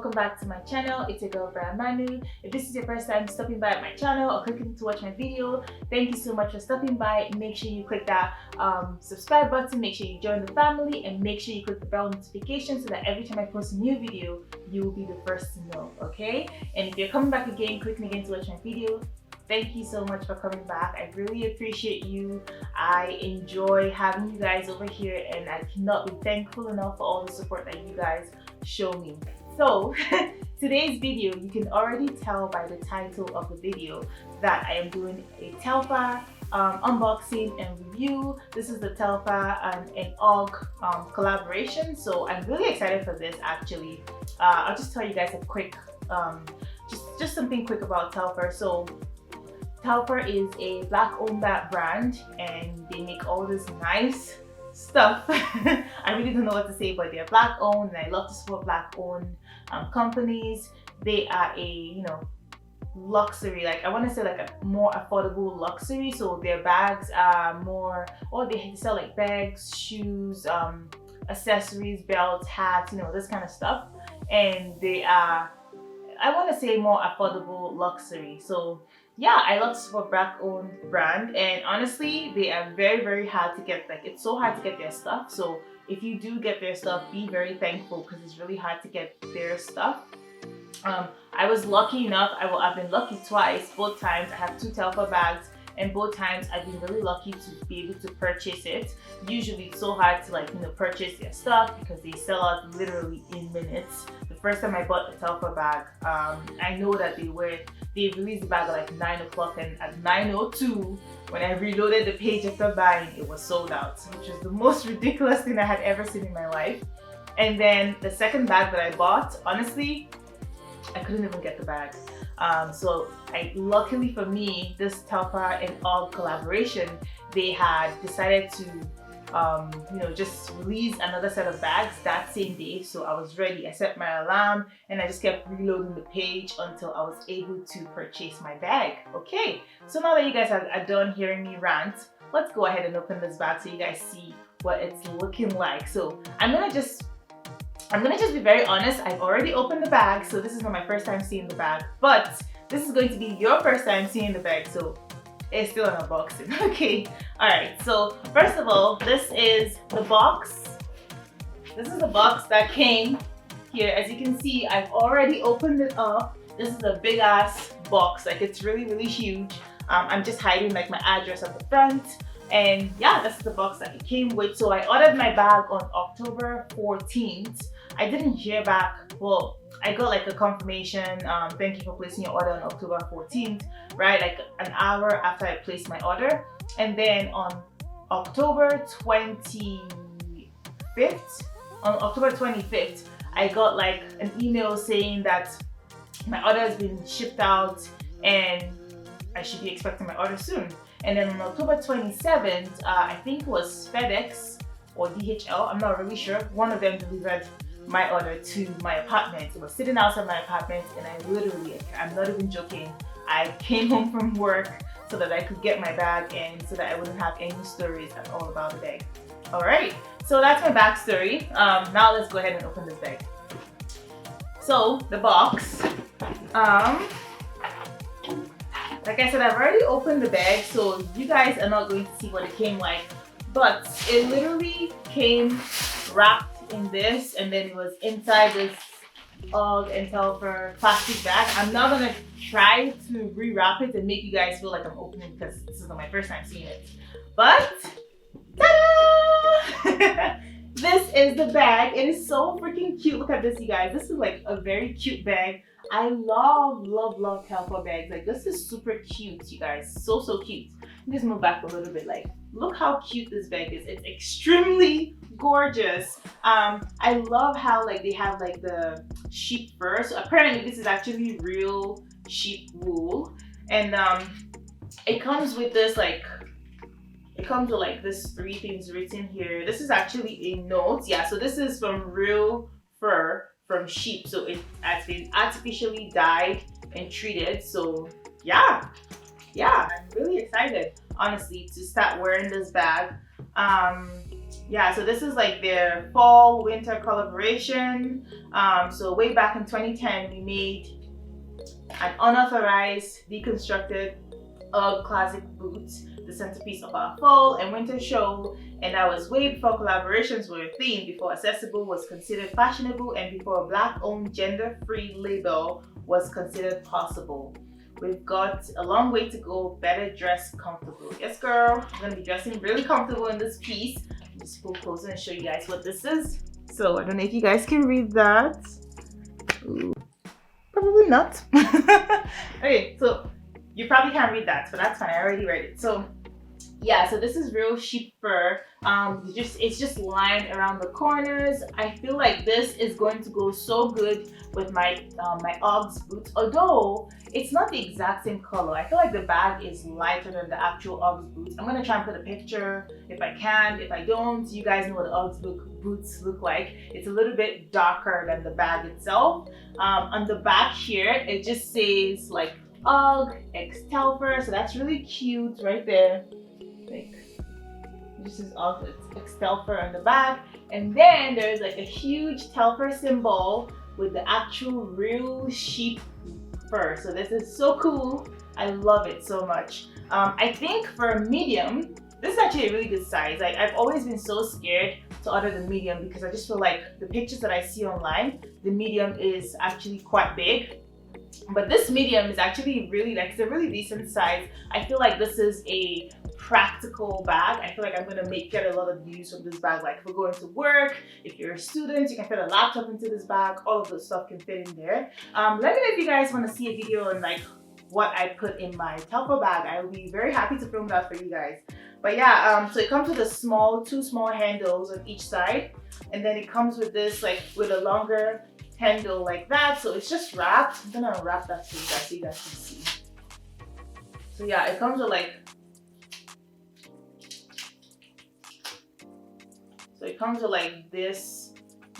welcome back to my channel. It's your girl Vera Manu. If this is your first time stopping by at my channel or clicking to watch my video, thank you so much for stopping by. Make sure you click that subscribe button, make sure you join the family, and make sure you click the bell notification so that every time I post a new video, you will be the first to know, okay? And if you're coming back again, clicking again to watch my video, thank you so much for coming back. I really appreciate you. I enjoy having you guys over here, and I cannot be thankful enough for all the support that you guys show me. So today's video, you can already tell by the title of the video that I am doing a Telfar unboxing and review. This is the Telfar and an UGG collaboration, so I'm really excited for this actually. I'll just tell you guys a quick, just something quick about Telfar. So Telfar is a black-owned brand, and they make all this nice stuff. I really don't know what to say, but they're black-owned, and I love to support black-owned companies. They are a, luxury, like I want to say like a more affordable luxury. So their bags are more, or they sell like bags, shoes, accessories, belts, hats, this kind of stuff. And they are, I want to say, more affordable luxury. So yeah, I love to support black-owned brand, and honestly, they are very, very hard to get. Like, it's so hard to get their stuff. So if you do get their stuff, be very thankful, because it's really hard to get their stuff. I was lucky enough. I've been lucky twice. Both times I have 2 Telfar bags, and both times I've been really lucky to be able to purchase it. Usually it's so hard to purchase their stuff because they sell out literally in minutes. The first time I bought a Telfar bag, I know that they released the bag at like 9 o'clock, and at 9:02 when I reloaded the page after buying, it was sold out, which is the most ridiculous thing I had ever seen in my life. And then the second bag that I bought, honestly, I couldn't even get the bag. So luckily for me, this Telfar and UGG collaboration, they had decided to just release another set of bags that same day. So I was ready. I set my alarm, and I just kept reloading the page until I was able to purchase my bag. Okay, so now that you guys are done hearing me rant, let's go ahead and open this bag so you guys see what it's looking like. So I'm gonna just be very honest. I've already opened the bag, so this is not my first time seeing the bag, but this is going to be your first time seeing the bag, so it's still an unboxing. Okay, all right, so first of all, this is the box. This is the box that came here. As you can see, I've already opened it up. This is a big ass box, like it's really, really huge. I'm just hiding like my address at the front. And yeah, this is the box that it came with. So I ordered my bag on October 14th. I didn't hear back. Well, I got like a confirmation, thank you for placing your order on October 14th, right? Like an hour after I placed my order. And then on October 25th, I got like an email saying that my order has been shipped out and I should be expecting my order soon. And then on October 27th, I think it was FedEx or DHL, I'm not really sure, one of them delivered my order to my apartment. It was sitting outside my apartment, and I literally, I'm not even joking, I came home from work so that I could get my bag and so that I wouldn't have any stories at all about the bag. Alright, so that's my backstory. Now let's go ahead and open this bag. So the box, like I said, I've already opened the bag, so you guys are not going to see what it came like, but it literally came wrapped in this, and then it was inside this UGG and Telfar plastic bag. I'm not gonna try to rewrap it and make you guys feel like I'm opening, because this is not my first time seeing it. But ta-da! This is the bag. It is so freaking cute. Look at this, you guys. This is like a very cute bag. I love Telfar bags. Like, this is super cute, you guys. So cute. Let me just move back a little bit. Like, look how cute this bag is. It's extremely gorgeous. I love how like they have like the sheep fur. So apparently this is actually real sheep wool, and it comes with this this 3 things written here. This is actually a note. Yeah, so this is from real fur from sheep, so it has been artificially dyed and treated. So yeah, I'm really excited, honestly, to start wearing this bag. Yeah, so this is like their fall winter collaboration. So way back in 2010, we made an unauthorized, deconstructed UGG classic boots, the centerpiece of our fall and winter show. And that was way before collaborations were a thing, before accessible was considered fashionable, and before a Black-owned gender-free label was considered possible. We've got a long way to go, better dressed comfortable. Yes, girl, I'm gonna be dressing really comfortable in this piece. I'll just pull closer and show you guys what this is. So I don't know if you guys can read that. Ooh. Probably not. Okay, so you probably can't read that, but that's fine. I already read it. So yeah, so this is real sheep fur. It's just lined around the corners. I feel like this is going to go so good with my my Uggs boots. Although it's not the exact same color. I feel like the bag is lighter than the actual Uggs boots. I'm gonna try and put a picture if I can. If I don't, you guys know what the Uggs boots look like. It's a little bit darker than the bag itself. On the back here, it just says like UGG X Telfar, so that's really cute right there. Like, this is UGG X Telfar on the back, and then there's like a huge Telfar symbol with the actual real sheep fur. So this is so cool. I love it so much. I think for a medium, this is actually a really good size. Like, I've always been so scared to order the medium because I just feel like the pictures that I see online, the medium is actually quite big. But this medium is actually really, like, it's a really decent size. I feel like this is a practical bag. I feel like I'm gonna get a lot of use from this bag. Like, if we're going to work, if you're a student, you can fit a laptop into this bag. All of the stuff can fit in there. Let me know if you guys want to see a video on like what I put in my Telfar bag. I will be very happy to film that for you guys. But yeah, so it comes with two small handles on each side, and then it comes with this like with a longer handle like that. So it's just wrapped. I'm gonna unwrap that so you guys can see. So yeah, it comes with like, so it comes with like this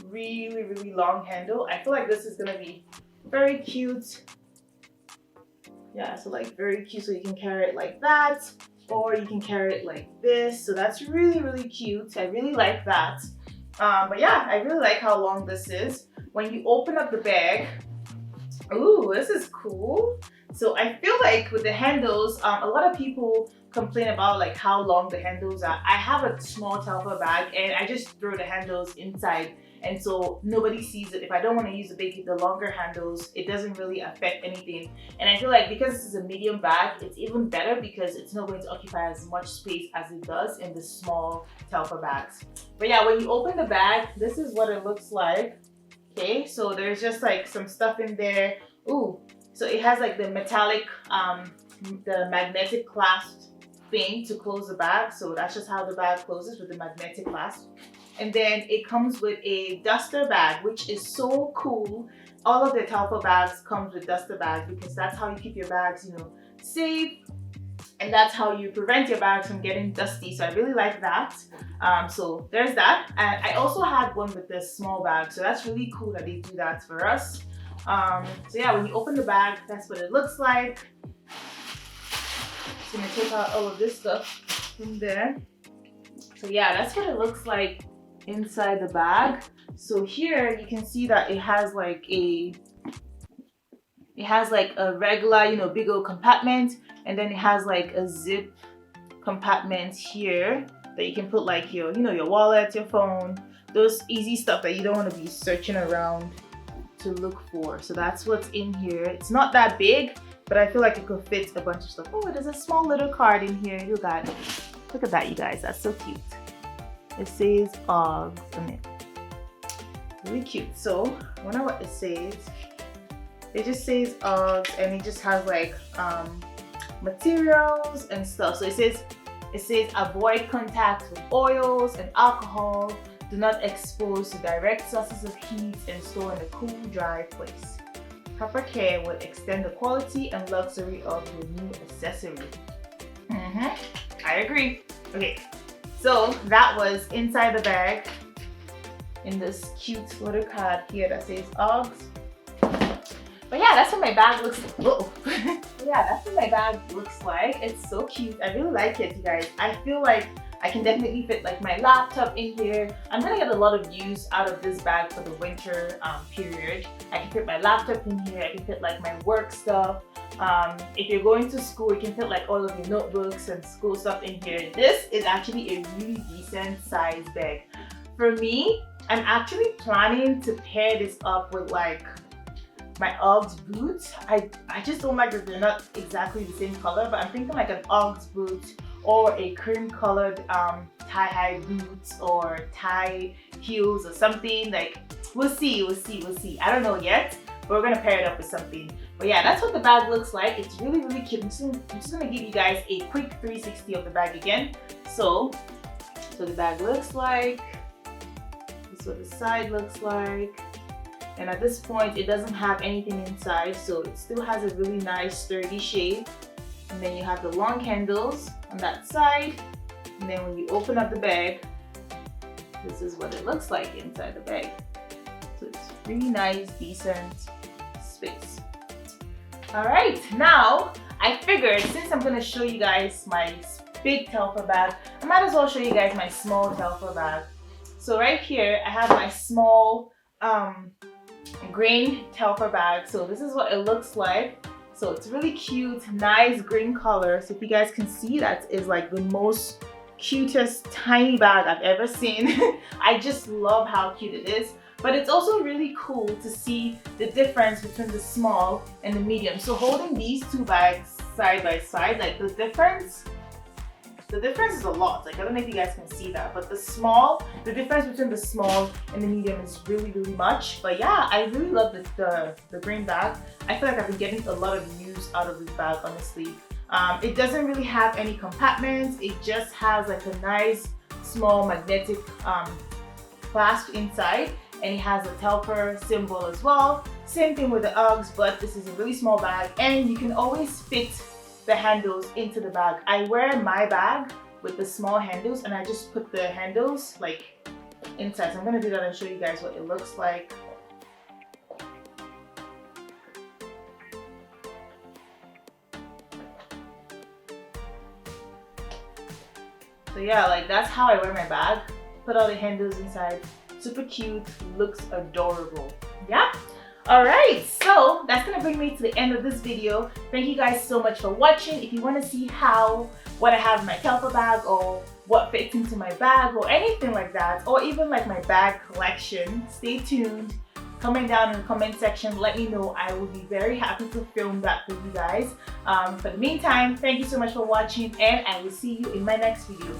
really, really long handle. I feel like this is gonna be very cute. Yeah, so like very cute. So you can carry it like that, or you can carry it like this. So that's really, really cute. I really like that. But yeah, I really like how long this is. When you open up the bag, ooh, this is cool. So I feel like with the handles, a lot of people complain about like how long the handles are. I have a small Telfar bag and I just throw the handles inside, and so nobody sees it. If I don't want to use the longer handles, it doesn't really affect anything. And I feel like because this is a medium bag, it's even better because it's not going to occupy as much space as it does in the small Telfar bags. But yeah, when you open the bag, this is what it looks like. Okay, so there's just like some stuff in there. Ooh, so it has like the metallic, the magnetic clasp thing to close the bag. So that's just how the bag closes, with the magnetic clasp. And then it comes with a duster bag, which is so cool. All of the Telfar bags comes with duster bags because that's how you keep your bags, you know, safe. And that's how you prevent your bags from getting dusty. So I really like that. So there's that. And I also had one with this small bag. So that's really cool that they do that for us. So yeah, when you open the bag, that's what it looks like. Just gonna take out all of this stuff from there. So yeah, that's what it looks like inside the bag. So here you can see that it has like a regular, you know, big old compartment, and then it has like a zip compartment here that you can put like your, you know, your wallet, your phone, those easy stuff that you don't want to be searching around to look for. So that's what's in here. It's not that big, but I feel like it could fit a bunch of stuff. Oh, there's a small little card in here. Look at that, you guys. That's so cute. It says Uggs on it. Really cute. So I wonder what it says. It just says Uggs, and it just has like materials and stuff. So it says avoid contact with oils and alcohol. Do not expose to direct sources of heat, and store in a cool, dry place. Proper care will extend the quality and luxury of your new accessory. I agree. Okay, so that was inside the bag in this cute little card here that says Uggs. But yeah, that's what my bag looks like. Whoa. Yeah, that's what my bag looks like. It's so cute. I really like it, you guys. I feel like I can definitely fit like my laptop in here. I'm gonna get a lot of use out of this bag for the winter period. I can fit my laptop in here. I can fit like my work stuff. If you're going to school, you can fit like all of your notebooks and school stuff in here. This is actually a really decent size bag. For me, I'm actually planning to pair this up with like my UGG boots. I just don't like that they're not exactly the same color, but I'm thinking like an UGG boot or a cream colored tie-high boots or tie heels or something. Like we'll see. I don't know yet, but we're gonna pair it up with something. But yeah, that's what the bag looks like. It's really, really cute. I'm just gonna give you guys a quick 360 of the bag again. So the bag looks like, this is what the side looks like. And at this point, it doesn't have anything inside, so it still has a really nice sturdy shape. And then you have the long handles on that side. And then when you open up the bag, this is what it looks like inside the bag. So it's really nice, decent space. All right, now I figured since I'm gonna show you guys my big Telfar bag, I might as well show you guys my small Telfar bag. So right here, I have my small green Telfar bag. So this is what it looks like. So it's really cute, nice green color. So if you guys can see, that is like the most cutest tiny bag I've ever seen. I just love how cute it is. But it's also really cool to see the difference between the small and the medium. So holding these two bags side by side, like the difference is a lot. Like I don't know if you guys can see that, but the difference between the small and the medium is really, really much. But yeah, I really love the green bag. I feel like I've been getting a lot of use out of this bag, honestly. It doesn't really have any compartments. It just has like a nice small magnetic clasp inside, and it has a Telfar symbol as well. Same thing with the Uggs, but this is a really small bag, and you can always fit the handles into the bag. I wear my bag with the small handles, and I just put the handles like inside. So I'm gonna do that and show you guys what it looks like. So yeah, like that's how I wear my bag. Put all the handles inside. Super cute, looks adorable. Yeah. Alright, so that's gonna bring me to the end of this video. Thank you guys so much for watching. If you want to see what I have in my Telfar bag, or what fits into my bag, or anything like that, or even like my bag collection, stay tuned. Comment down in the comment section, let me know. I will be very happy to film that for you guys. For the meantime, thank you so much for watching, and I will see you in my next video.